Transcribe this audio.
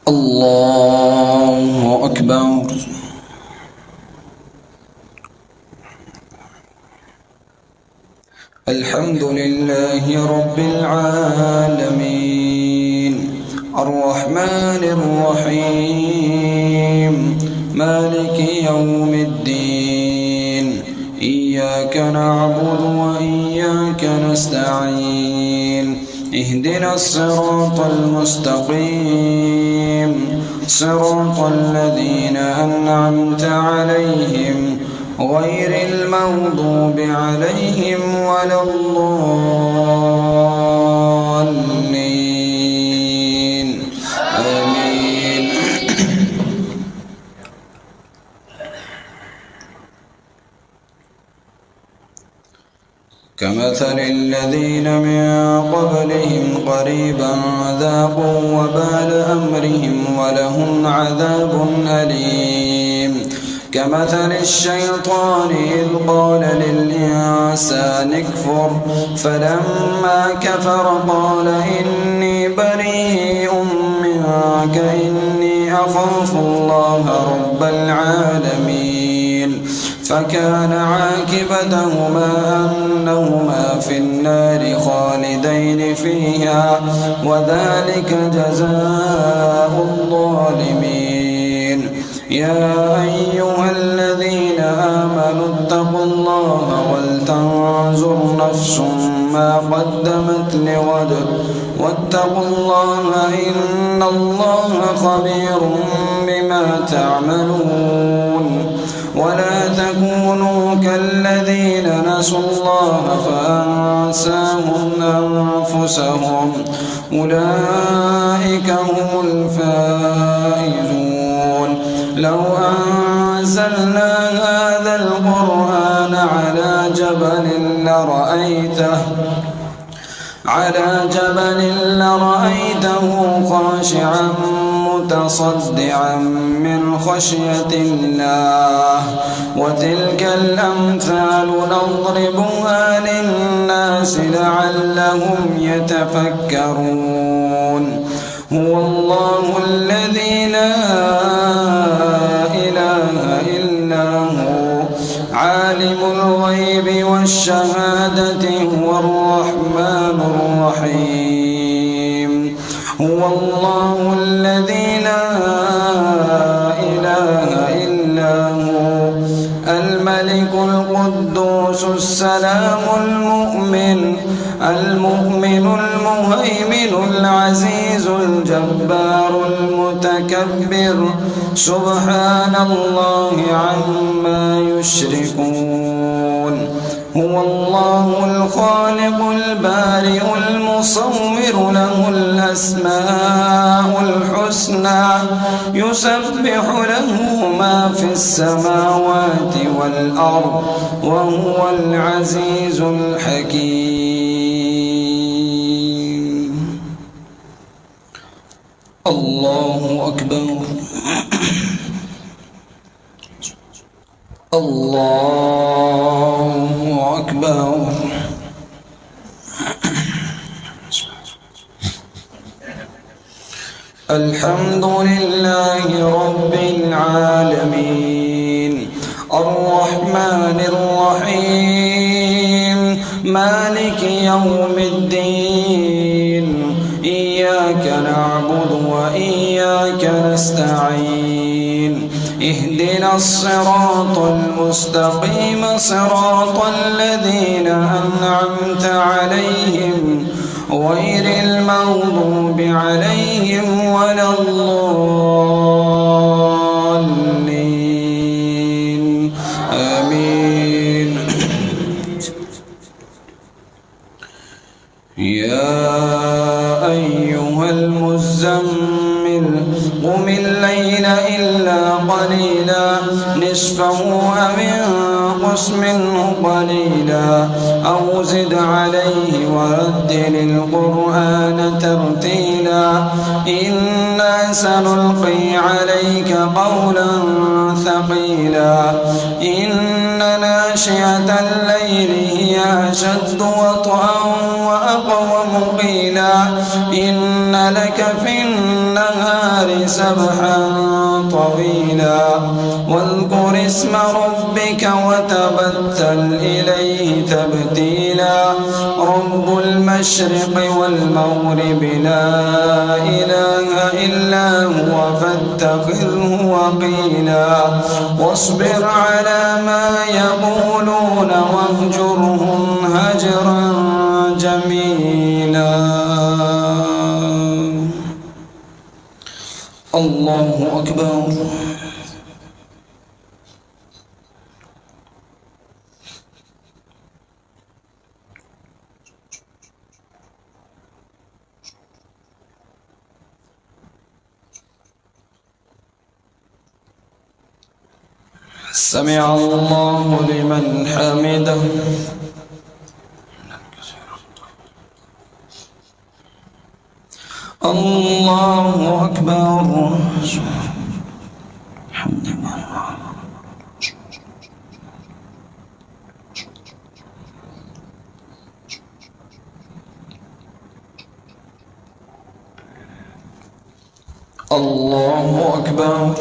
الله أكبر. الحمد لله رب العالمين الرحمن الرحيم مالك يوم الدين إياك نعبد وإياك نستعين اهدنا الصراط المستقيم صراط الذين أنعمت عليهم غير المغضوب عليهم ولا الضالين آمين. كمثل الذين من قبلهم قريبا ذاقوا وبال أمرهم ولهم عذاب أليم. كمثل الشيطان إذ قال للإنسان اكفر فلما كفر قال إني بريء منك إني أخاف الله رب العالمين. فكان عاقبتهما أنهما في النار خالدين فيها وذلك جزاء الظالمين. يا أيها الذين آمنوا اتقوا الله ولتنظر نفس ما قدمت لغد واتقوا الله إن الله خبير بما تعملون. ولا تكونوا كالذين نسوا الله فأنساهم أنفسهم أولئك هم الفائزون. لو أنزلنا هذا القرآن على جبل لرأيته خاشعا متصدعا من خشية الله. وتلك الأمثال نضربها للناس لعلهم يتفكرون. هو الله الذي لا إله إلا هو عالم الغيب والشهادة هو الرحمن الرحيم. هو الله الذي لا إله إلا هو الملك القدوس السلام المؤمن المهيمن العزيز الجبار المتكبر سبحان الله عما يشركون. هو الله الخالق البارئ المصور له الأسماء الحسنى يسبح له ما في السماوات والأرض وهو العزيز الحكيم. الله أكبر. الله أكبر. الحمد لله رب العالمين الرحمن الرحيم مالك يوم الدين إياك نعبد وإياك نستعين اهدنا الصراط المستقيم صراط الذين أنعمت عليهم غير المغضوب عليهم ولا الضالين آمين. يا أيها المزمل قم الليل إلا قليلا نصفه أو انقص منه قليلا أو زد عليه ورتل القرآن ترتيلا إنا سنلقي عليك قولا ثقيلا إن ناشئة الليل هي أشد وطئا وأقوم قيلا إن لك في النهار النهار سبحا طويلا واذكر اسم ربك وتبتل إليه تبتيلا رب المشرق والمغرب لا إله إلا هو فاتخذه وقيلا واصبر على ما يقولون واهجرهم هجرا جميلا. الله أكبر. سمع الله لمن حمده. الله أكبر. الحمد لله. الله أكبر.